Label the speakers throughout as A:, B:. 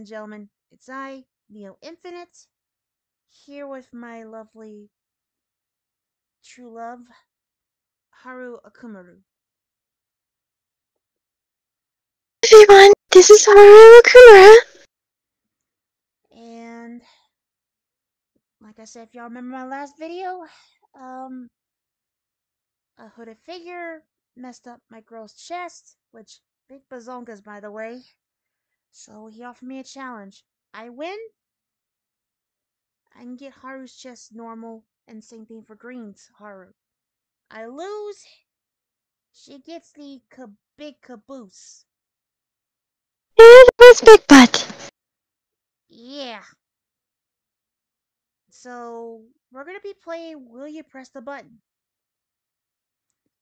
A: and gentlemen, it's I, Neo Infinite, here with my lovely true love, Haru Okumura.
B: Everyone, this is Haru Okumura.
A: And like I said, if y'all remember my last video, um, a hooded figure messed up my girl's chest, which big bazongas by the way. So he offered me a challenge. I win, I can get Haru's chest normal, and same thing for Green's Haru. I lose, she gets the big caboose.
B: It was Big Butt.
A: Yeah. So we're gonna be playing Will You Press the Button?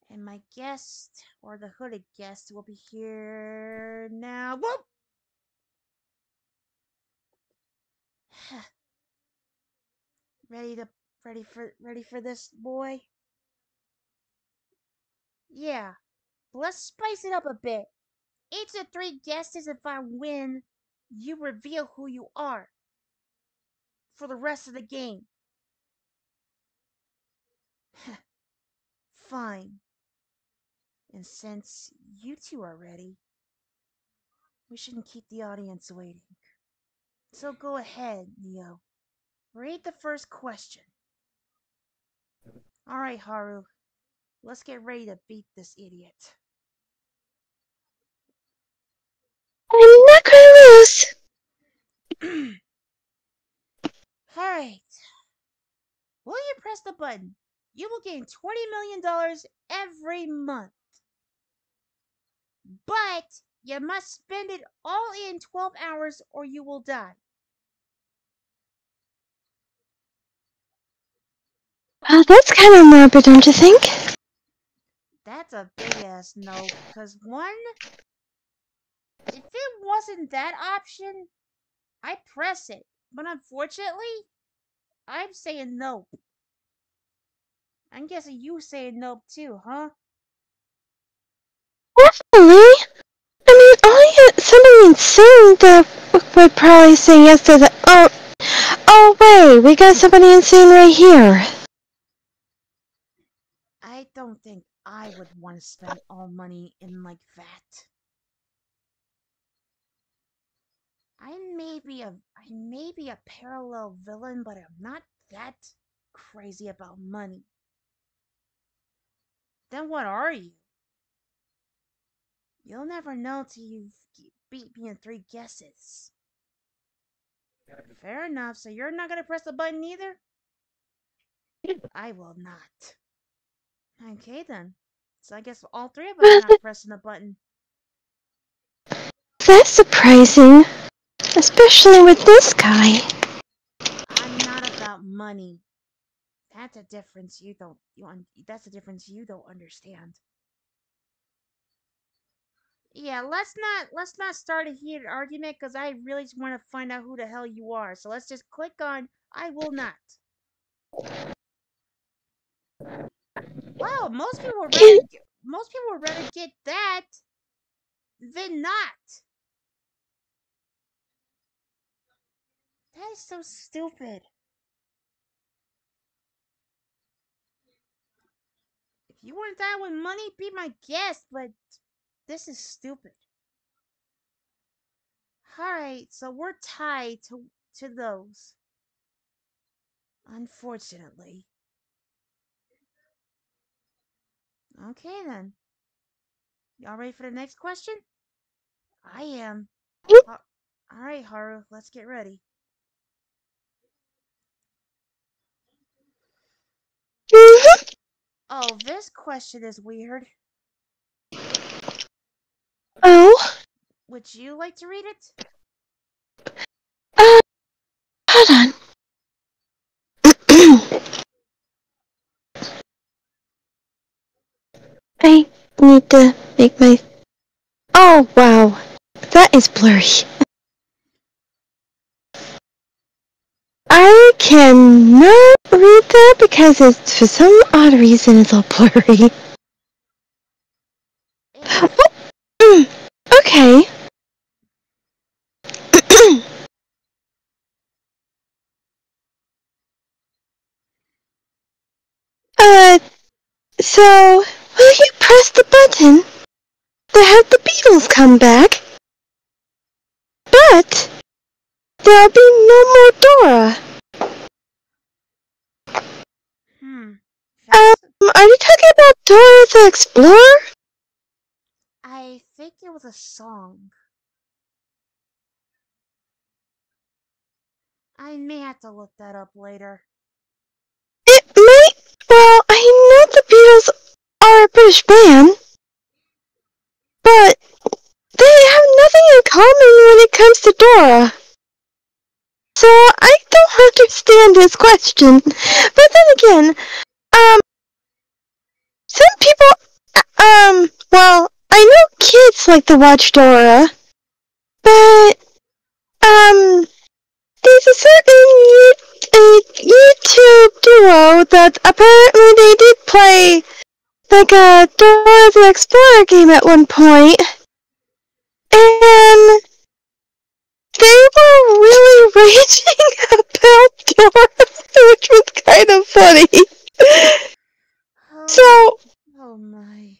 A: And my guest, or the hooded guest, will be here now. Whoop! ready to ready for this, boy? Yeah. Let's spice it up a bit. Each of three guesses. If I win, you reveal who you are for the rest of the game. Fine. And since you two are ready, we shouldn't keep the audience waiting. So go ahead, Neo. Read the first question. Alright, Haru. Let's get ready to beat this idiot.
B: I'm not gonna lose.
A: Alright. Will you press the button? You will gain $20 million every month. But you must spend it all in 12 hours or you will die.
B: That's kind of morbid, don't you think?
A: That's a big ass no. Because one, if it wasn't that option, I'd press it. But unfortunately, I'm saying nope. I'm guessing you saying nope too, huh?
B: Definitely. Only somebody insane that would probably say yes to the. Oh, wait, we got somebody insane right here.
A: I don't think I would want to spend all money in like that. I may be a parallel villain, but I'm not that crazy about money. Then what are you? You'll never know till you've beat me in 3 guesses. Fair enough, so you're not gonna press the button either? I will not. Okay then. So I guess all 3 of us are
B: Well,
A: not pressing the button.
B: that's surprising. Especially with this guy.
A: I'm not about money. That's a difference that's a difference you don't understand. Yeah, let's not start a heated argument because I really just want to find out who the hell you are. So let's just click on I will not. Wow,
B: Can,
A: most people would rather get that than not. That is so stupid. If you want to die with money, be my guest, but this is stupid. Alright, so we're tied to those. Unfortunately. Okay then. Y'all ready for the next question? I am. Alright, Haru, let's get ready. Oh, this question is weird.
B: oh,
A: Would you like to read it?
B: uh, hold on. I need to make my. Oh, wow. That is blurry. I cannot read that because it's, for some odd reason, it's all blurry.
A: It's
B: Okay. Uh, so, will you press the button to have the Beatles come back? But there'll be no more Dora.
A: Hmm. That's.
B: Are you talking about Dora the Explorer?
A: I think it was a song. I may have to look that up later.
B: It might. Well, I know the Beatles are a British band, but they have nothing in common when it comes to Dora. So I don't understand this question. But then again, um, some people, well, I know kids like to watch Dora, but, there's a certain YouTube duo that apparently they did play like a Dora the Explorer game at one point, and they were really raging about Dora, which was kind of funny.
A: Oh.
B: So,
A: Oh my.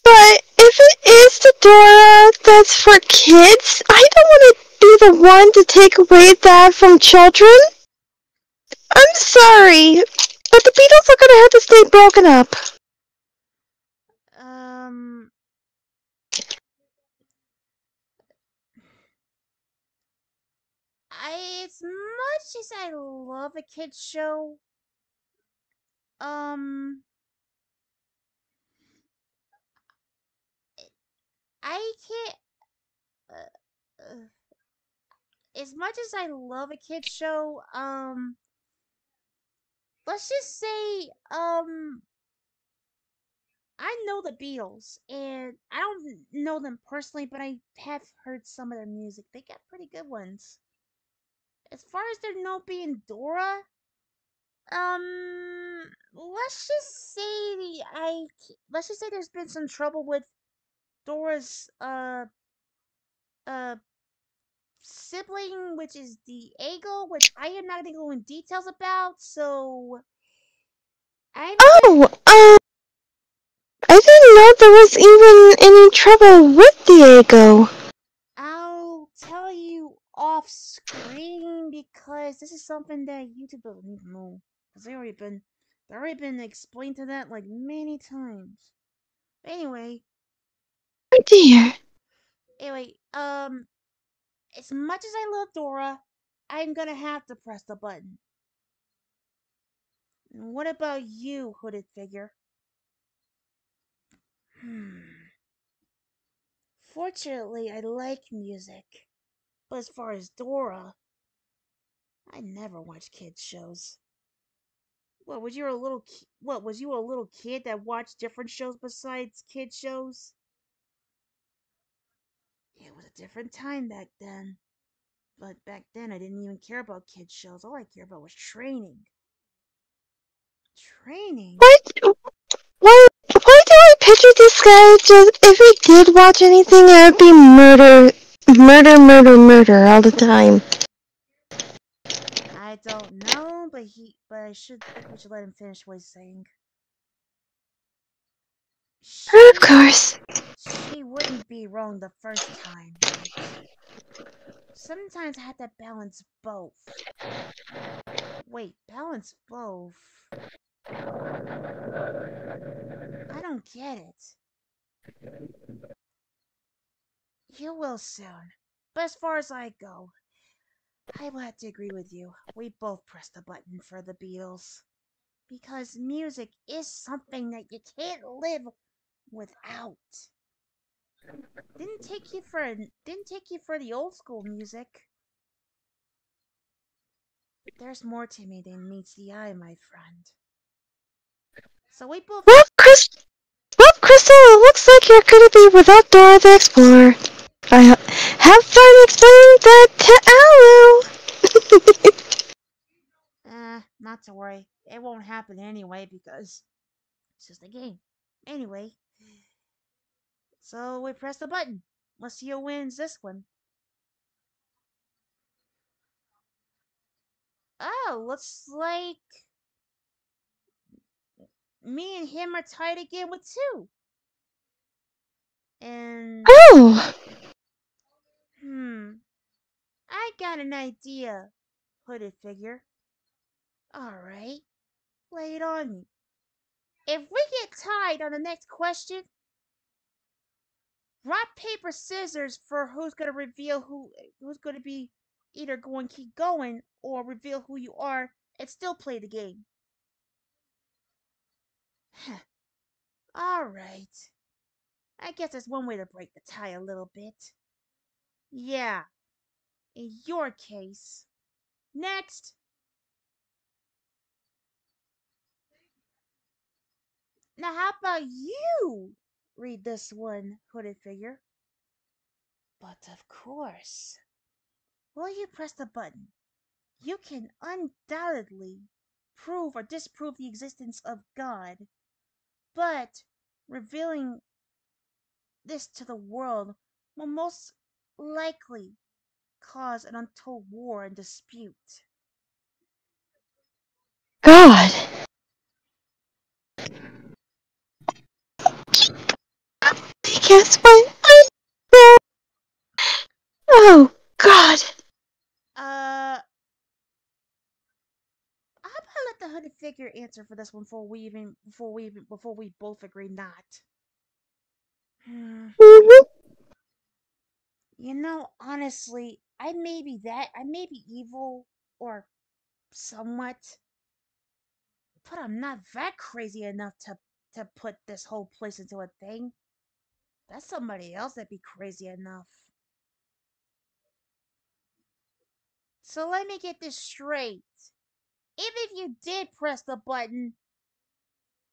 B: but if it is the Dora that's for kids, I don't want to be the one to take away that from children. I'm sorry, but the Beatles are gonna have to stay broken up.
A: Um. As much as I love a kids show, um, I can't. Uh, as much as I love a kids show, let's just say, I know the Beatles, and I don't know them personally, but I have heard some of their music. They got pretty good ones. As far as there not being Dora, let's just say let's just say there's been some trouble with Dora's uh sibling, which is Diego, which I am not gonna go in details about. So I'm gonna
B: Oh, I didn't know there was even any trouble with Diego.
A: I'll tell you off screen because this is something that YouTube doesn't need to know. Because they already been explained to that like many times. Anyway,
B: Oh dear.
A: anyway, as much as I love Dora, I'm gonna have to press the button. What about you, hooded figure? Hmm. Fortunately, I like music, but as far as Dora, I never watch kids shows. What was you a little kid that watched different shows besides kid shows? It was a different time back then. But back then I didn't even care about kid shows. All I cared about was training. Training?
B: Why, why do I picture this guy just, if he did watch anything, it would be murder, murder, murder, murder all the time.
A: I don't know, but I should think we should let him finish what he's saying.
B: Of
A: She
B: course.
A: she wouldn't be wrong the first time, but sometimes I had to balance both. Wait, balance both? I don't get it. You will soon. But as far as I go, I will have to agree with you. We both pressed the button for the Beatles. Because music is something that you can't live without. Didn't take you for the old school music. There's more to me than meets the eye, my friend. So we both
B: Well, Crystal, it looks like you're gonna be without Dora the Explorer. Have fun explaining that to Alu.
A: not to worry. It won't happen anyway because it's just a game. Anyway, so we press the button. Let's see who wins this one. Oh, looks like me and him are tied again with two. And,
B: Oh,
A: I got an idea, hooded figure. Alright, lay it on me. If we get tied on the next question, rock, paper, scissors for who's gonna reveal who's gonna be either going to keep going or reveal who you are and still play the game. Alright. I guess that's one way to break the tie a little bit. Yeah, in your case. Next! Now, how about you read this one, hooded figure? But of course, while you press the button, you can undoubtedly prove or disprove the existence of God, but revealing this to the world will most likely cause an untold war and dispute.
B: God. Guess what? Oh, God.
A: Uh, how about I let the hooded figure answer for this one before we both agree not? Hmm.
B: Mhm.
A: Honestly, I may be evil or somewhat, but I'm not that crazy enough to put this whole place into a thing. That's somebody else that'd be crazy enough. So let me get this straight. Even if you did press the button,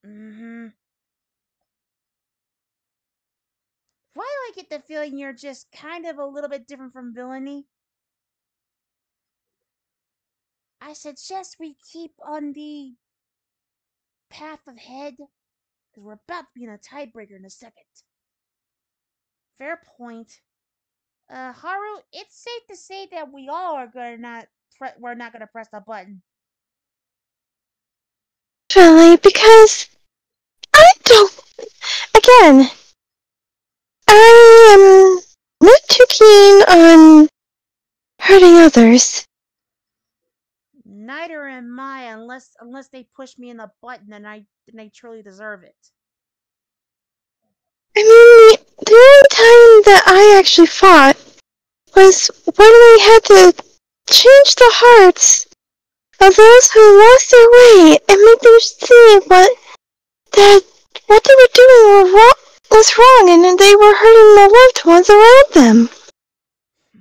A: mm-hmm, why do I get the feeling you're just kind of a little bit different from villainy? I suggest we keep on the path ahead, because we're about to be in a tiebreaker in a second. Fair point. Haru, it's safe to say that we all are gonna not we're not gonna press the button.
B: Really, because I don't. Again, I am not too keen on hurting others.
A: Neither am I, unless they push me in the button and I truly deserve it.
B: I mean, the only time that I actually fought was when we had to change the hearts of those who lost their way and make them see that what they were doing was wrong, and they were hurting the loved ones around them.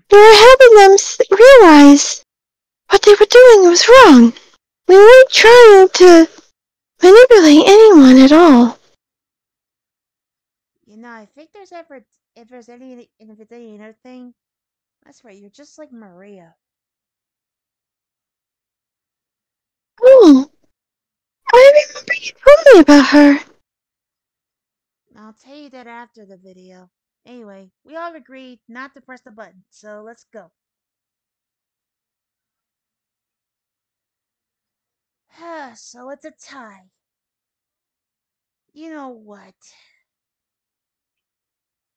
B: We were helping them realize what they were doing was wrong. We weren't trying to manipulate anyone at all.
A: I think there's ever if it's any other thing, that's right. You're just like Maria.
B: Oh, I remember you told me about her.
A: I'll tell you that after the video. Anyway, we all agreed not to press the button, so let's go. So it's a tie. You know what?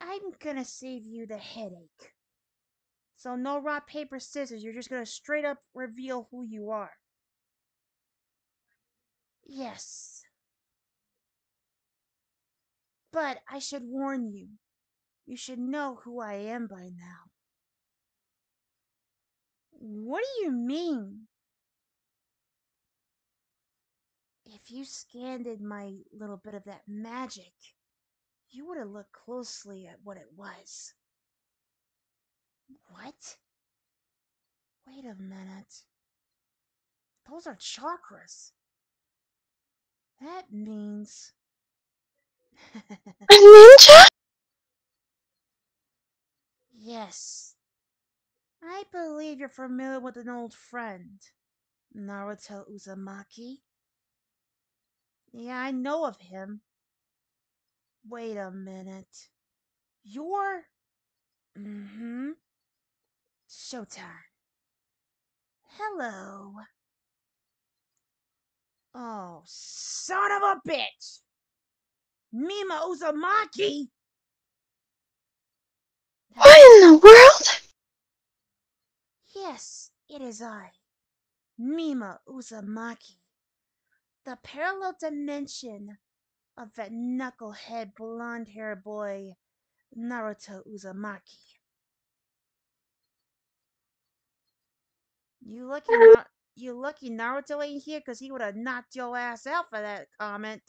A: I'm gonna save you the headache. So no rock, paper, scissors. You're just gonna straight up reveal who you are. Yes. But I should warn you. You should know who I am by now. What do you mean? If you scanned in my little bit of that magic, you would have looked closely at what it was. What? Wait a minute. Those are chakras. That means.
B: A ninja?
A: Yes. I believe you're familiar with an old friend, Naruto Uzumaki. Yeah, I know of him. Wait a minute. You're. Mm hmm. Showtime. Hello. Oh, son of a bitch! Mima Uzumaki?
B: What in the world?
A: Yes, it is I, Mima Uzumaki, the parallel dimension of that knucklehead blonde-haired boy, Naruto Uzumaki. You lucky not. You lucky Naruto ain't here, 'cause he would have knocked your ass out for that comment.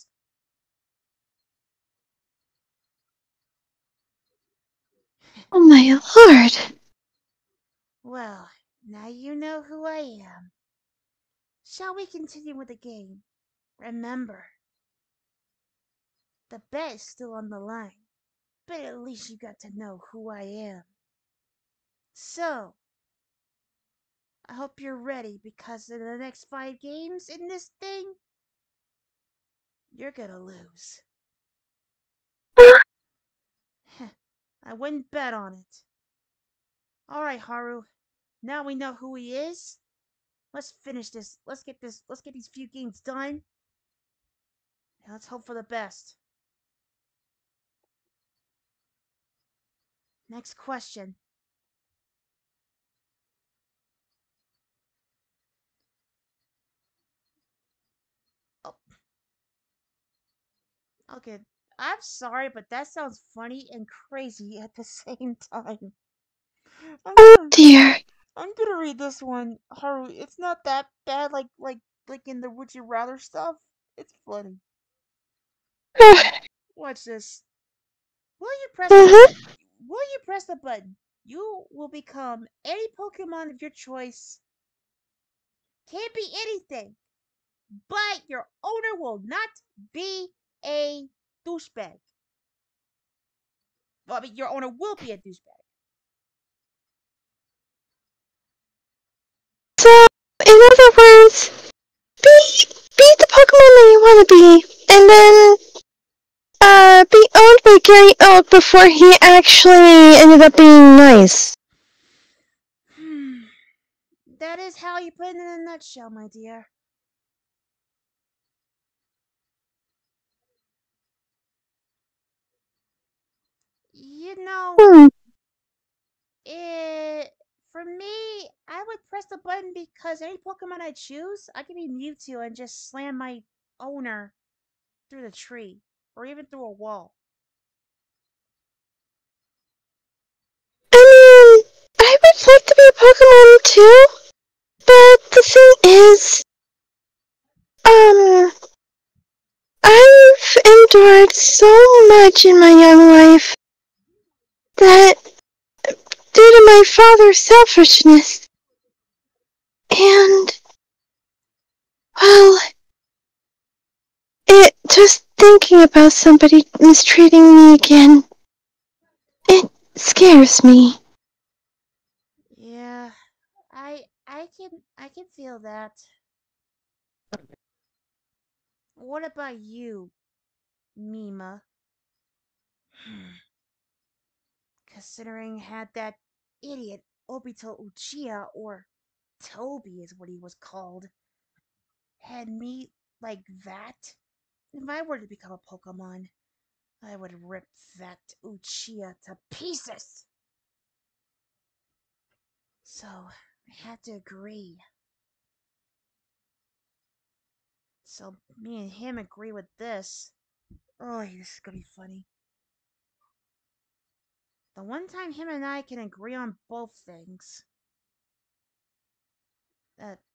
B: Oh my lord.
A: Well, now you know who I am. Shall we continue with the game? Remember, the bet is still on the line, but at least you got to know who I am. So, I hope you're ready, because in the next 5 games in this thing, you're gonna lose. I wouldn't bet on it. Alright, Haru. Now we know who he is. Let's finish this. Let's get these few games done. And let's hope for the best. Next question. Oh, okay. I'm sorry, but that sounds funny and crazy at the same time. I'm
B: Oh
A: gonna
B: dear.
A: I'm gonna read this one, Haru. It's not that bad, like in the Would You Rather stuff. It's funny. Alright, watch this. Will you press the
B: Mm-hmm.
A: button? Will you press the button? You will become any Pokemon of your choice. Can't be anything, but your owner will not be a douchebag. Well, I mean, your owner will be a douchebag.
B: So, in other words, be the Pokemon that you want to be, and then be owned by Gary Oak before he actually ended up being nice.
A: Hmm. That is how you put it in a nutshell, my dear. You know,
B: Hmm.
A: it for me, I would press the button because any Pokemon I choose, I can be Mewtwo and just slam my owner through the tree or even through a wall.
B: I mean, I would like to be a Pokemon too, but the thing is, um, I've endured so much in my young life that, due to my father's selfishness, and, well, it just thinking about somebody mistreating me again, it scares me.
A: Yeah, I can feel that. What about you, Mima? Considering had that idiot Obito Uchiha, or Toby is what he was called, had me like that, if I were to become a Pokemon, I would rip that Uchiha to pieces. So I had to agree. So me and him agree with this. Oh, this is gonna be funny. The one time him and I can agree on both things.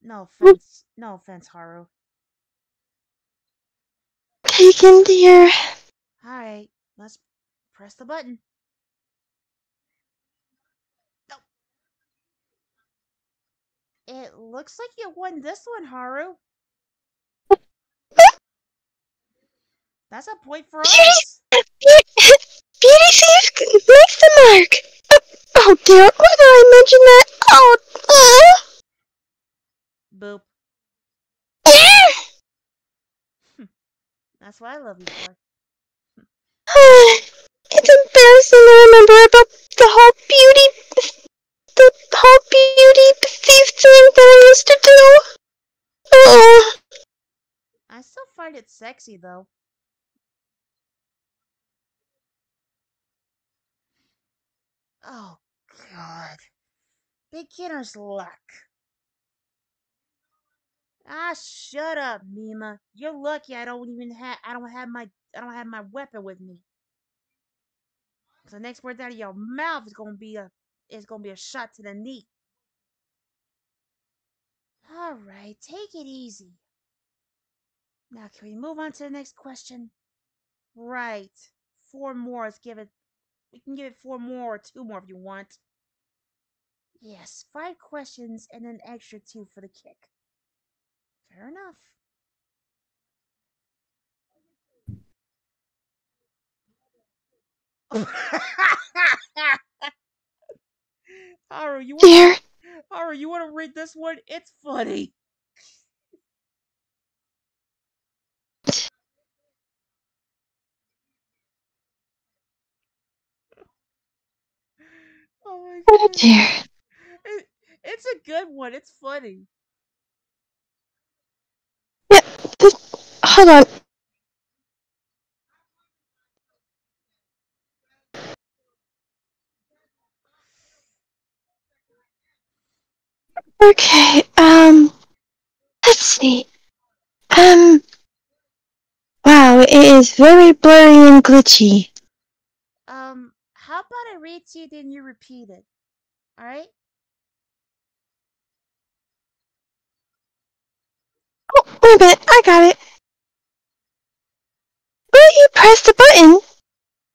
A: No offense, Haru.
B: Taken, dear.
A: Alright, let's press the button. No, it looks like you won this one, Haru. That's a point for us.
B: Beauty Thief makes the mark. Oh dear, why did I mention that? Oh,
A: Boop.
B: yeah.
A: That's what I love you for.
B: It's embarrassing to remember about the whole beauty thief thing that I used to do. Oh.
A: find it sexy though. Oh God, beginner's luck. Ah, shut up, Mima. You're lucky I don't have my weapon with me. So the next word out of your mouth is gonna be a shot to the knee. All right, take it easy. Now can we move on to the next question? Right. Four more. Let's give it. We can give it four more or two more if you want. Yes, five questions and an extra two for the kick. Fair enough. Haru,
B: Dear.
A: You wanna read this one? It's funny. Oh my
B: Oh
A: god.
B: dear.
A: It, it's a good one. It's funny.
B: Yeah, hold on. Okay, let's see. Um, wow, it is very blurry and glitchy.
A: How about I read to you, then you repeat it? Alright?
B: Oh, wait a minute, I got it. When you press the button,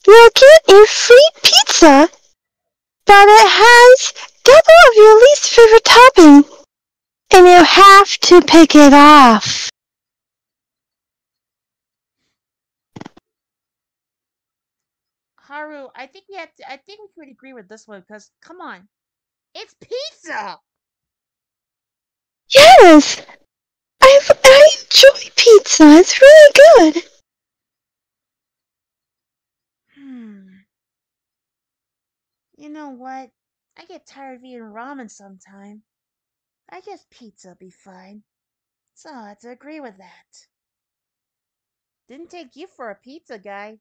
B: you'll get a free pizza, but it has double of your least favorite topping, and you have to pick it off.
A: Haru, I think we could agree with this one because come on. It's pizza!
B: Yes, I enjoy pizza. It's really good.
A: Hmm. You know what? I get tired of eating ramen sometime. I guess pizza be fine. So I have to agree with that. Didn't take you for a pizza guy.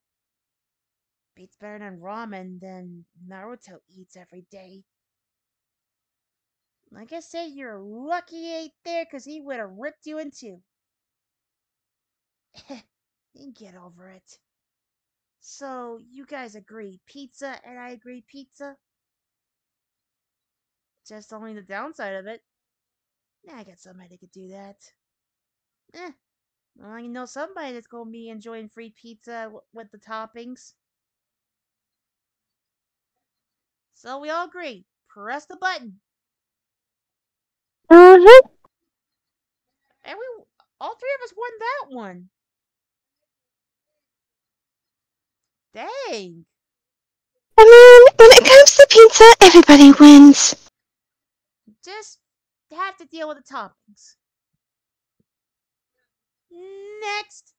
A: Beats better than ramen than Naruto eats every day. Like I said, you're lucky he ain't there because he would have ripped you in two. You get over it. So you guys agree pizza and I agree pizza? Just only the downside of it. Yeah, I got somebody that could do that. Eh, well, I know somebody that's gonna be enjoying free pizza with the toppings. So we all agree. Press the button.
B: Mm-hmm.
A: And all three of us won that one. Dang.
B: I mean, when it comes to pizza, everybody wins.
A: Just have to deal with the toppings. Next.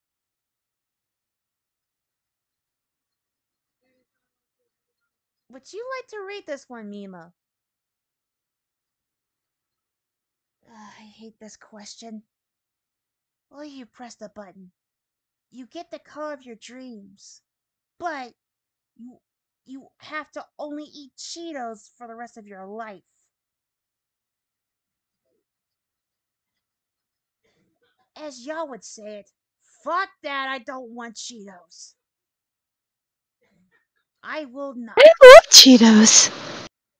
A: Would you like to read this one, Mima? I hate this question. Well, you press the button. You get the color of your dreams. But you you have to only eat Cheetos for the rest of your life. As y'all would say it, fuck that, I don't want Cheetos. I will
B: I
A: not.
B: love Cheetos.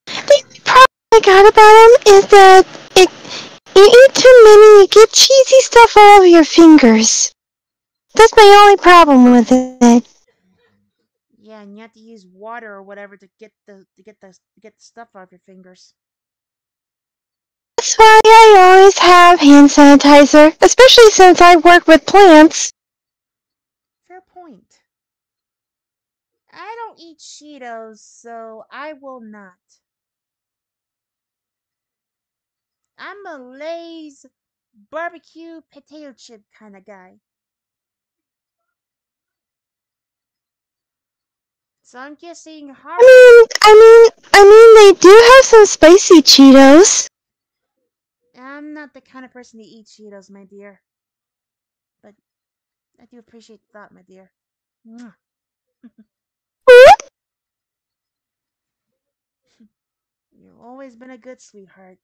B: The only problem I got about them is that you eat too many, you get cheesy stuff all over your fingers. That's my only problem with it.
A: Yeah, and you have to use water or whatever to get the stuff out of your fingers.
B: That's why I always have hand sanitizer, especially since I work with plants.
A: Fair point. I don't eat Cheetos, so I will not. I'm a Lay's barbecue potato chip kind of guy. So I'm guessing Haru.
B: They do have some spicy Cheetos.
A: I'm not the kind of person to eat Cheetos, my dear. But I do appreciate the thought, my dear. Mwah.
B: What?
A: You've always been a good sweetheart.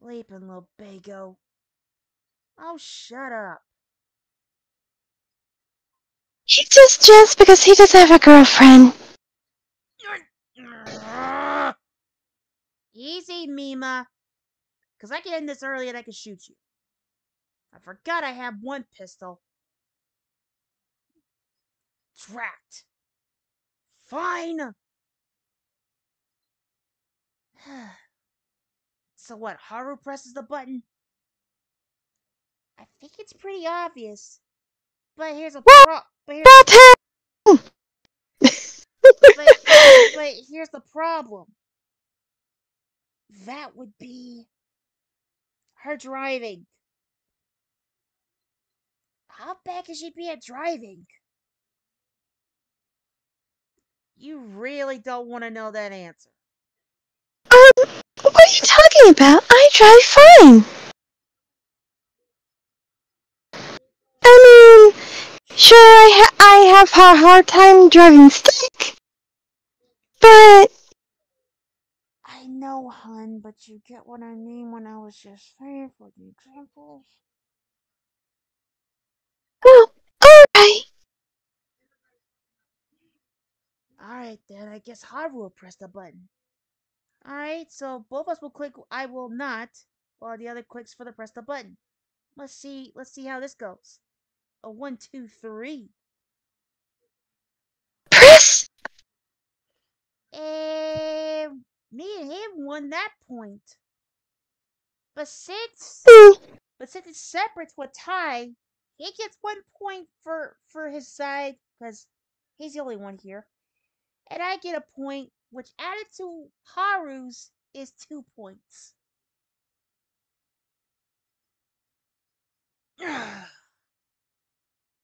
A: Leaping little bago. Oh, shut up.
B: He's just jealous because he doesn't have a girlfriend.
A: Easy, Mima. Because I can end this early and I can shoot you. I forgot I have one pistol. Drat. Fine. So what, Haru presses the button? I think it's pretty obvious. But here's a
B: Well,
A: pro. But here's
B: about time!
A: but but here's the problem. That would be her driving. How bad can she be at driving? You really don't want to know that answer.
B: What are you talking about? I drive fine. I mean, sure, I have a hard time driving stick, but
A: I know, hun, but you get what I mean when I was just saying for the examples.
B: well, alright.
A: Alright then, I guess Haru will press the button. Alright, so both of us will click I will not, while the other clicks for the press the button. Let's see how this goes. A 1, 2, 3.
B: Press.
A: And me and him won that point. But since
B: Hmm.
A: but since it's separate to a tie, he gets 1 point for his side because he's the only one here, and I get a point, which added to Haru's is 2 points.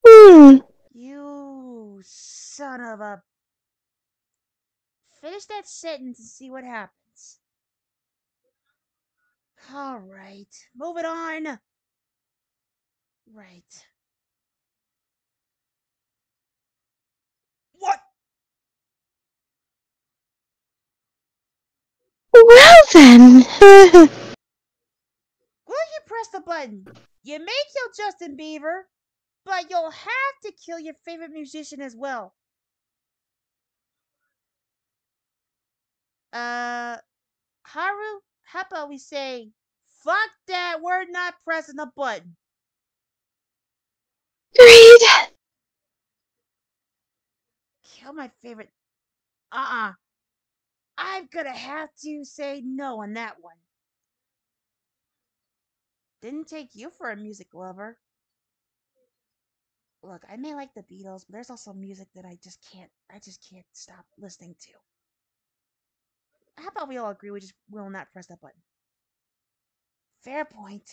B: Hmm.
A: You son of a! Finish that sentence and see what happens. All right, moving on. Right. What?
B: Well then.
A: Will you press the button? You may kill Justin Bieber, but you'll have to kill your favorite musician as well. Uh, Haru, how about we say, fuck that, we're not pressing the button.
B: Agreed.
A: Kill my favorite. Uh-uh. I'm gonna have to say no on that one. Didn't take you for a music lover. Look, I may like the Beatles, but there's also music that I just can't stop listening to. How about we all agree we just will not press that button? Fair point.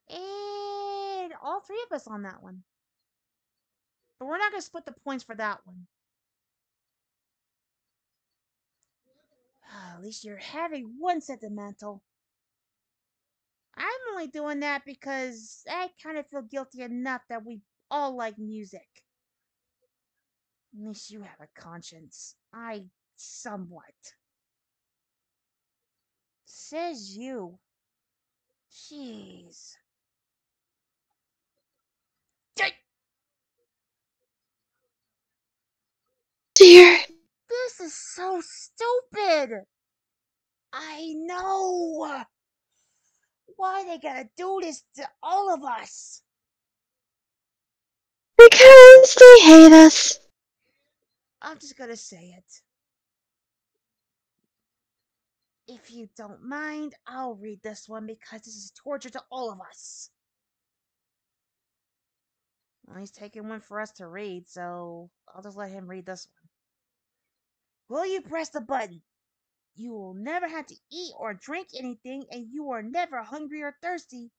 A: And all three of us on that one. But we're not gonna split the points for that one. At least you're having one sentimental. I'm only doing that because I kind of feel guilty enough that we all like music. At least you have a conscience. I somewhat. Says you. Jeez.
B: Dear.
A: This is so stupid. I know. Why they gotta do this to all of us?
B: Because they hate us.
A: I'm just gonna say it. If you don't mind, I'll read this one because this is torture to all of us. Well, he's taking one for us to read, so I'll just let him read this one. Will you press the button? You will never have to eat or drink anything, and you are never hungry or thirsty,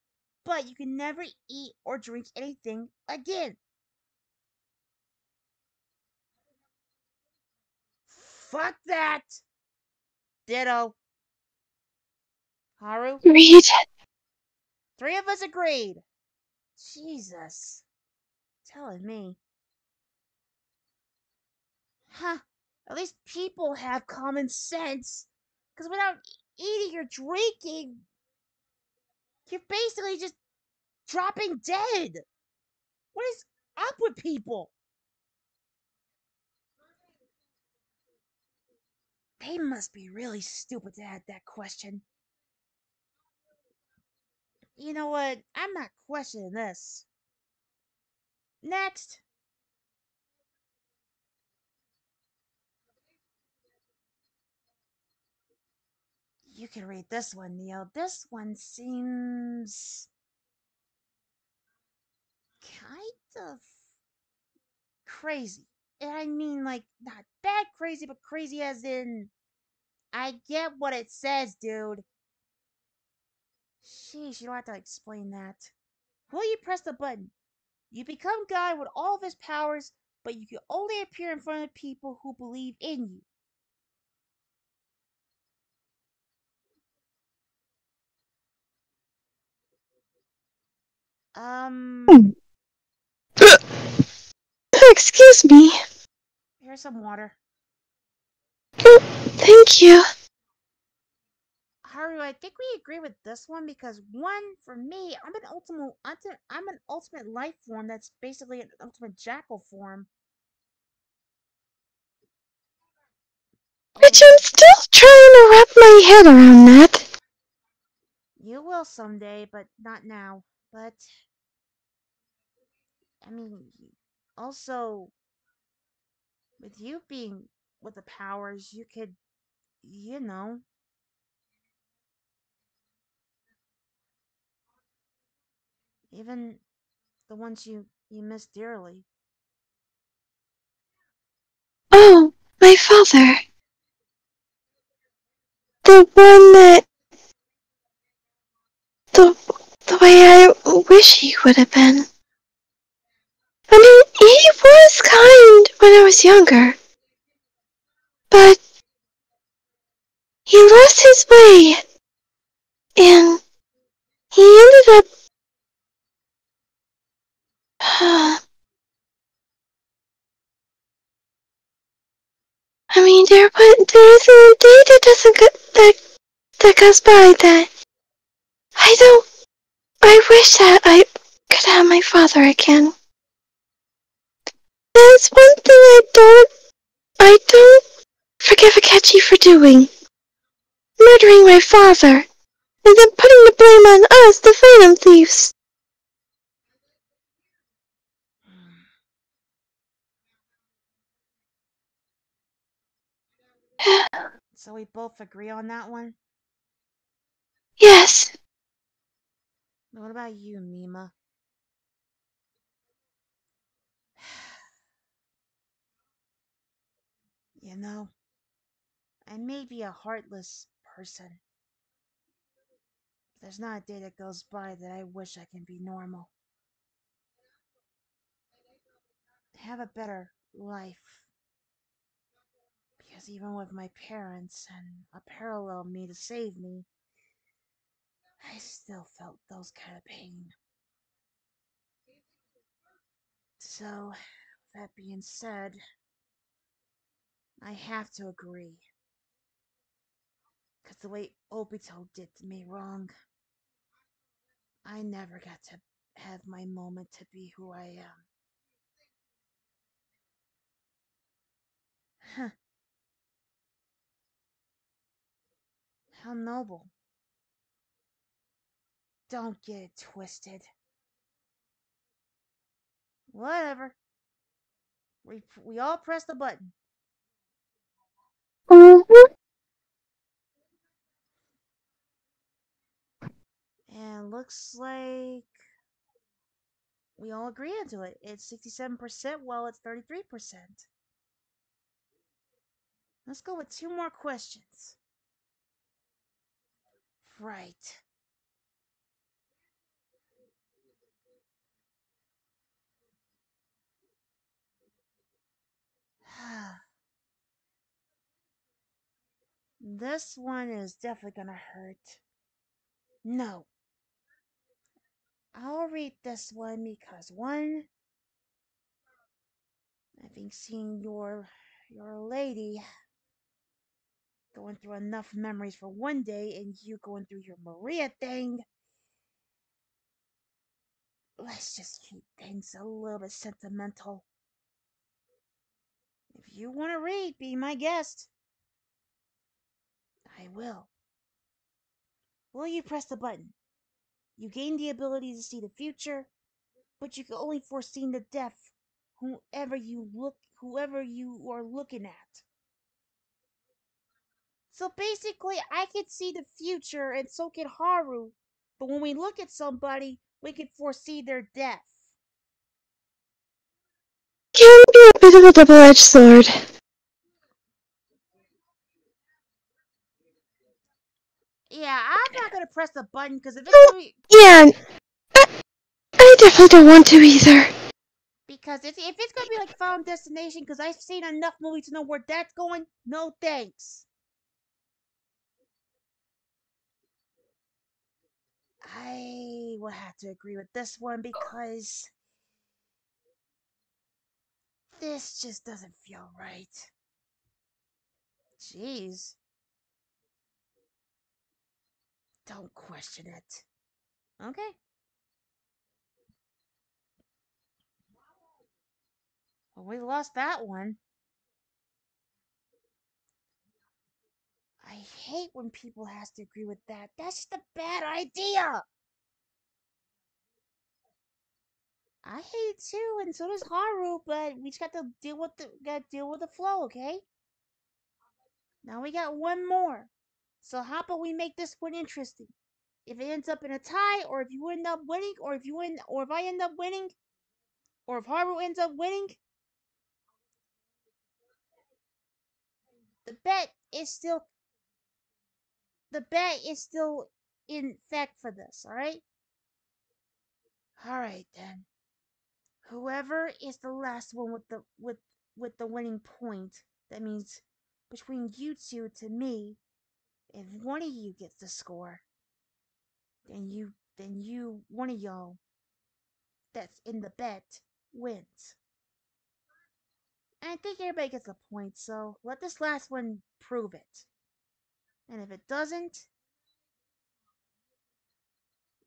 A: but you can never eat or drink anything again. Fuck that! Ditto. Haru?
B: Read.
A: Three of us agreed. Jesus. Telling me. Huh. At least people have common sense. Because without eating or drinking, you're basically just dropping dead. What is up with people? They must be really stupid to ask that question. You know what? I'm not questioning this. Next. You can read this one, Neil. This one seems kind of crazy. And I mean, like, not bad crazy, but crazy as in, I get what it says, dude. Sheesh, you don't have to explain that. Will you press the button? You become God with all of his powers, but you can only appear in front of people who believe in you. Um,
B: Hmm. Excuse me.
A: here's some water.
B: Oh, thank you.
A: Haru, I think we agree with this one because one, for me, I'm an ultimate life form that's basically an ultimate jackal form.
B: Which I'm
A: Although
B: still trying to wrap my head around that.
A: you will someday, but not now. But I mean, also with you being with the powers, you could, you know, even the ones you miss dearly.
B: Oh, my father. The one that... The, the way I wish he would have been. I mean, he was kind when I was younger. But he lost his way. And he ended up... I mean, there isn't a day that doesn't go, that goes by that I don't... I wish that I could have my father again. That's one thing I don't forgive Akechi for doing. Murdering my father, and then putting the blame on us, the Phantom Thieves.
A: So we both agree on that one.
B: Yes.
A: What about you, Mima? You know, I may be a heartless person. There's not a day that goes by that I wish I can be normal. Have a better life. Because even with my parents and a parallel me to save me, I still felt those kind of pain. So, that being said, I have to agree. Because the way Obito did me wrong, I never got to have my moment to be who I am. Huh, how noble. Don't get it twisted. Whatever. We all press the button.
B: Mm-hmm.
A: And looks like we all agree into it. It's 67% while it's 33%. Let's go with two more questions. Right. This one is definitely gonna hurt. No. I'll read this one because one, having seen your lady going through enough memories for one day and you going through your Maria thing, let's just keep things a little bit sentimental. If you want to read, be my guest. I will. Will you press the button? You gain the ability to see the future, but you can only foresee the death whoever you are looking at. So basically I can see the future and so can Haru, but when we look at somebody, we can foresee their death.
B: Can be a bit of a double-edged sword.
A: Yeah, I'm not gonna press the button because if it's
B: Oh,
A: gonna be
B: yeah, I definitely don't want to either.
A: because if it's gonna be like Final Destination, because I've seen enough movies to know where that's going. No thanks. I will have to agree with this one because this just doesn't feel right. Jeez, don't question it. Okay. Well, we lost that one. I hate when people has to agree with that. That's just a bad idea. I hate it too, and so does Haru. But we just got to deal with the flow, okay? Now we got one more. So how about we make this one interesting? If it ends up in a tie, or if you end up winning, or if I end up winning, or if Haru ends up winning, the bet is still the bet is still in effect for this. All right. All right then. Whoever is the last one with the winning point, that means between you two to me, if one of you gets the score, then you one of y'all that's in the bet wins. And I think everybody gets a point, so let this last one prove it. And if it doesn't,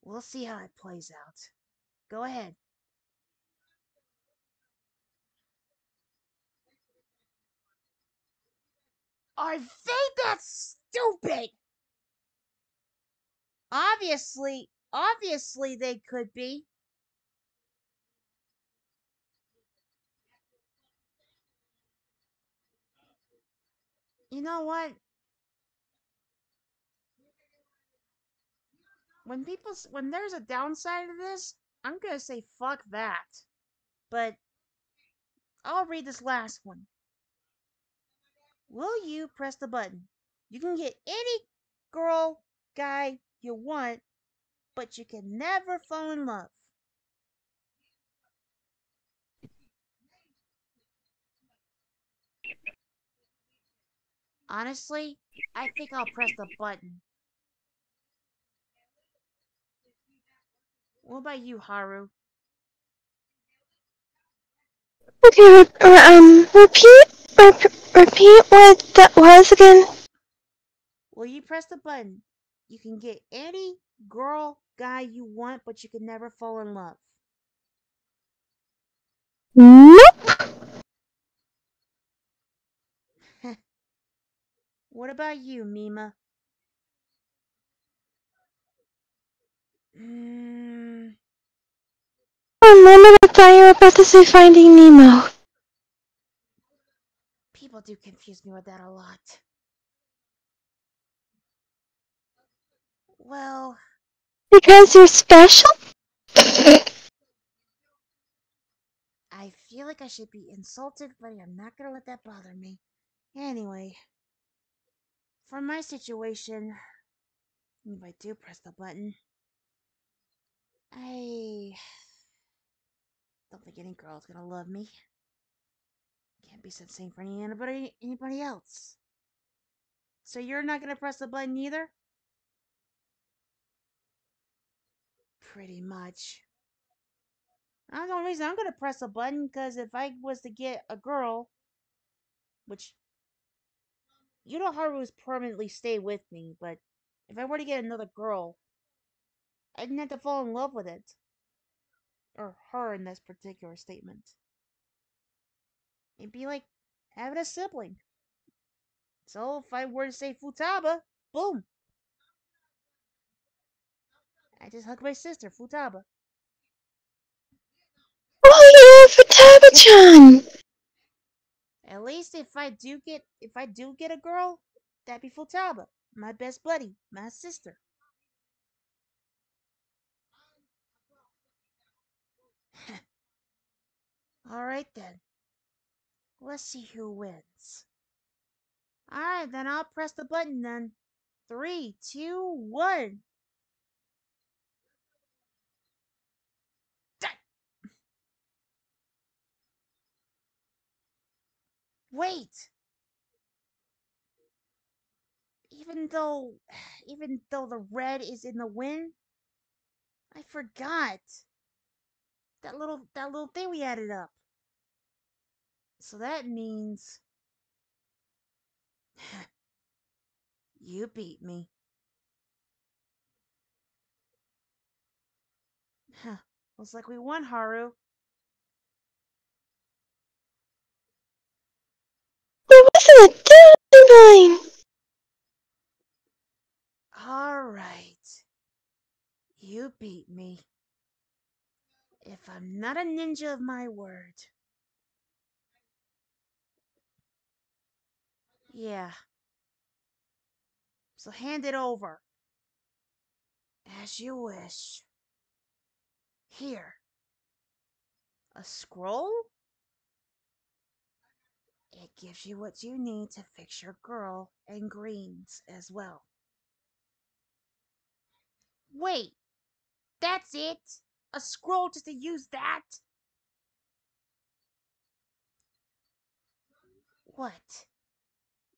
A: we'll see how it plays out. Go ahead. Are they that stupid? Obviously they could be. You know what? When there's a downside to this, I'm gonna say fuck that. But I'll read this last one. Will you press the button? You can get any girl, guy you want, but you can never fall in love. Honestly, I think I'll press the button. What about you, Haru?
B: Okay, repeat what that was again.
A: Will you press the button? You can get any girl, guy you want, but you can never fall in love.
B: Nope.
A: What about you, Mima? Mm,
B: For a moment I thought you were about to say Finding Nemo.
A: people do confuse me with that a lot. Well,
B: Because you're special?
A: I feel like I should be insulted, but I'm not gonna let that bother me. Anyway, for my situation, if I do press the button, I don't think any girl's gonna love me. Can't be said same for anybody else. So you're not gonna press the button either? Pretty much. I don't know the reason I'm gonna press a button, because if I was to get a girl, which you know Haru's permanently stay with me, but if I were to get another girl, I didn't have to fall in love with it. Or her in this particular statement. It'd be like having a sibling. So if I were to say Futaba, boom. I just hug my sister, Futaba.
B: Oh yeah, Futaba-chan!
A: At least if I do get a girl, that'd be Futaba, my best buddy, my sister. Alright then. Let's see who wins. Alright, then I'll press the button then. Three, two, one. Wait! Even though even though the red is in the wind, I forgot. That little thing we added up. So that means you beat me. Huh. Looks like we won, Haru.
B: There wasn't a timeline!
A: Alright. You beat me. If I'm not a ninja of my word. Yeah. So hand it over. As you wish. Here. A scroll? It gives you what you need to fix your girl and greens as well. Wait, that's it? A scroll just to use that? What?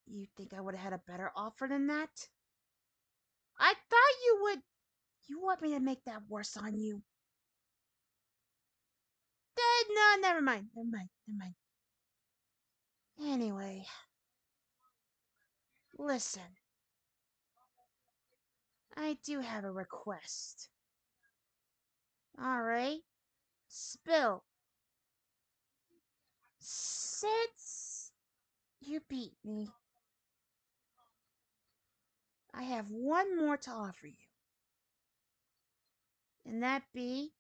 A: You think I would have had a better offer than that? I thought you would. You want me to make that worse on you? No, never mind. Never mind. Never mind. Anyway, listen. I do have a request. Alright. Spill. Since you beat me, I have one more to offer you. And that be.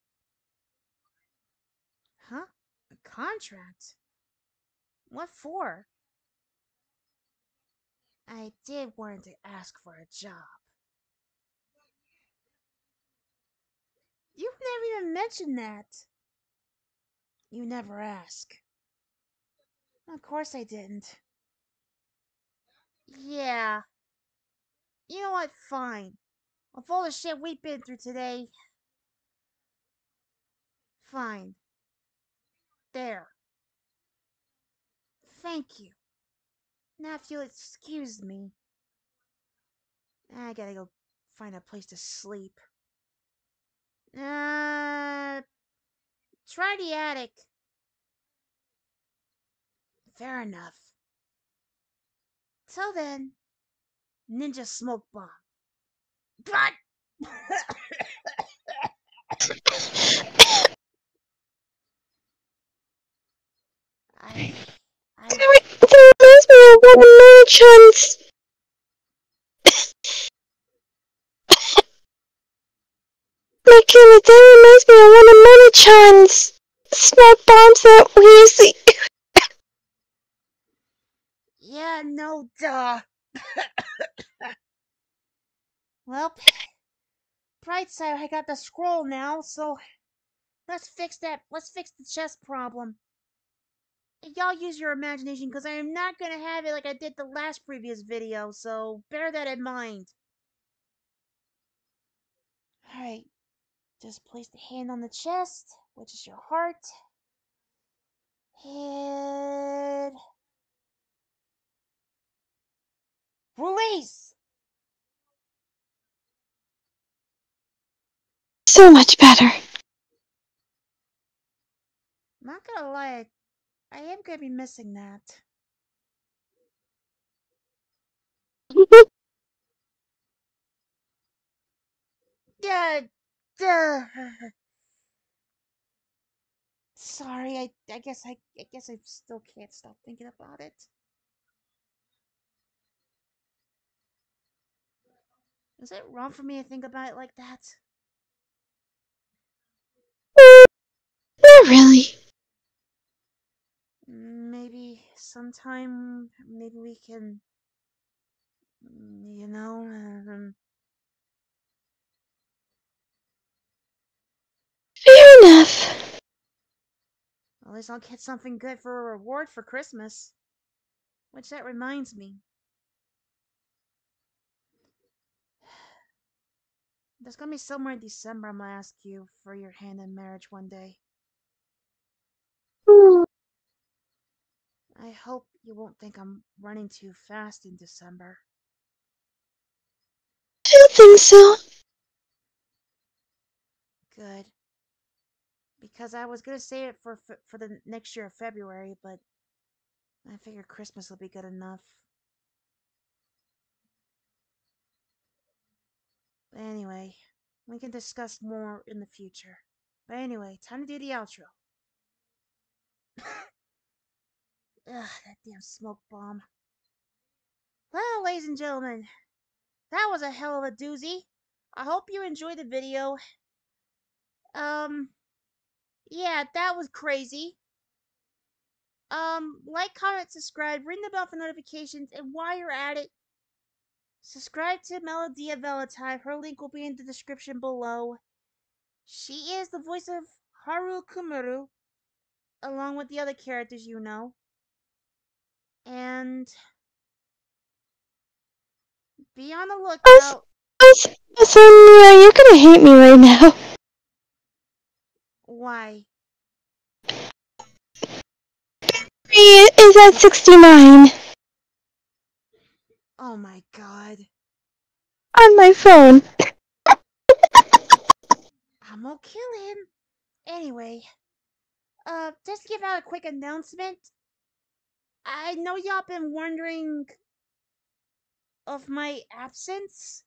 A: Huh? A contract? What for? I did want to ask for a job. You've never even mentioned that. You never ask. Of course I didn't. Yeah. You know what? Fine. Of all the shit we've been through today, fine. There. Thank you. Now if you'll excuse me, I gotta go find a place to sleep. Try the attic. Fair enough. Till then, ninja smoke bomb. But I, I,
B: That reminds me of one of Mary-chan's... My goodness, that reminds me of one of Mary-chan's smoke bombs that we used to...
A: yeah, no, duh. Well, bright side, I got the scroll now, so let's fix that. Let's fix the chess problem. Y'all use your imagination, because I am not gonna have it like I did the last previous video, so bear that in mind. Alright, just place the hand on the chest, which is your heart. And release!
B: so much better.
A: Not gonna lie, I am gonna be missing that. Yeah, duh. Sorry, I guess I still can't stop thinking about it. Is it wrong for me to think about it like that?
B: Not really.
A: Maybe sometime, maybe we can, you know,
B: Fair enough.
A: at least I'll get something good for a reward for Christmas. Which that reminds me, there's gonna be somewhere in December I'm gonna ask you for your hand in marriage one day. I hope you won't think I'm running too fast in December.
B: I don't think so.
A: Good. Because I was gonna save it for the next year of February, but I figured Christmas will be good enough. But anyway, we can discuss more in the future. But anyway, time to do the outro. Ugh, that damn smoke bomb. Well, ladies and gentlemen, that was a hell of a doozy. I hope you enjoyed the video. Um, yeah, that was crazy. Like, comment, subscribe, ring the bell for notifications, and while you're at it, subscribe to Melodia Velatile. Her link will be in the description below. She is the voice of Haru Okumura, along with the other characters you know. And be on the
B: Also,
A: lookout.
B: also, Mia, you're gonna hate me right now.
A: Why?
B: It is at 69
A: Oh my god.
B: on my phone.
A: I'm gonna kill him. Anyway, just to give out a quick announcement. I know y'all been wondering of my absence.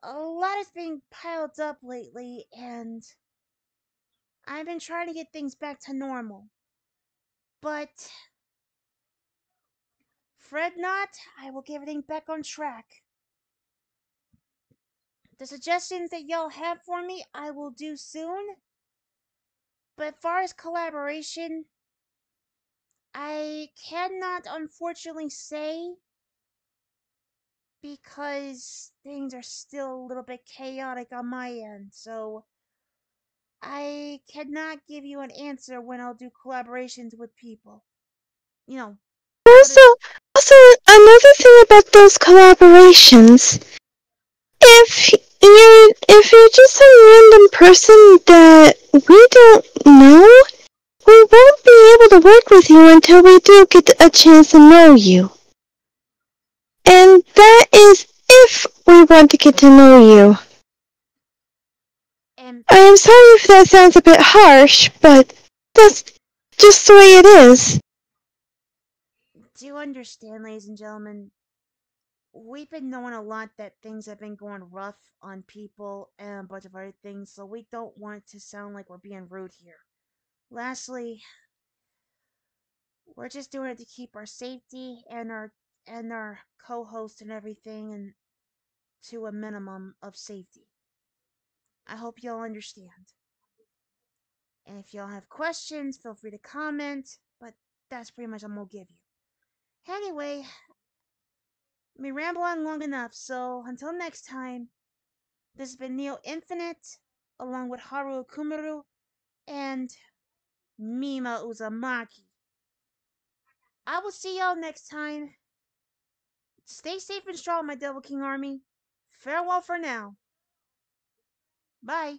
A: A lot has been piled up lately, and I've been trying to get things back to normal. But fret not, I will get everything back on track. The suggestions that y'all have for me, I will do soon. But as far as collaboration, I cannot unfortunately say because things are still a little bit chaotic on my end. So I cannot give you an answer when I'll do collaborations with people. You know, for
B: Also,
A: the
B: also, another thing about those collaborations. If you're just some random person that we don't know, we won't be able to work with you until we do get a chance to know you. And that is if we want to get to know you.
A: and
B: I am sorry if that sounds a bit harsh, but that's just the way it is.
A: do you understand, ladies and gentlemen? We've been knowing a lot that things have been going rough on people and a bunch of other things, so we don't want to sound like we're being rude here. Lastly, we're just doing it to keep our safety and our co-host and everything and to a minimum of safety. I hope y'all understand. And if y'all have questions, feel free to comment, but that's pretty much I'm gonna give you. Anyway, me ramble on long enough, so until next time, this has been Neo Infinite, along with Haru Okumura and Mima Uzumaki. I will see y'all next time. Stay safe and strong, my Devil King Army. Farewell for now. Bye.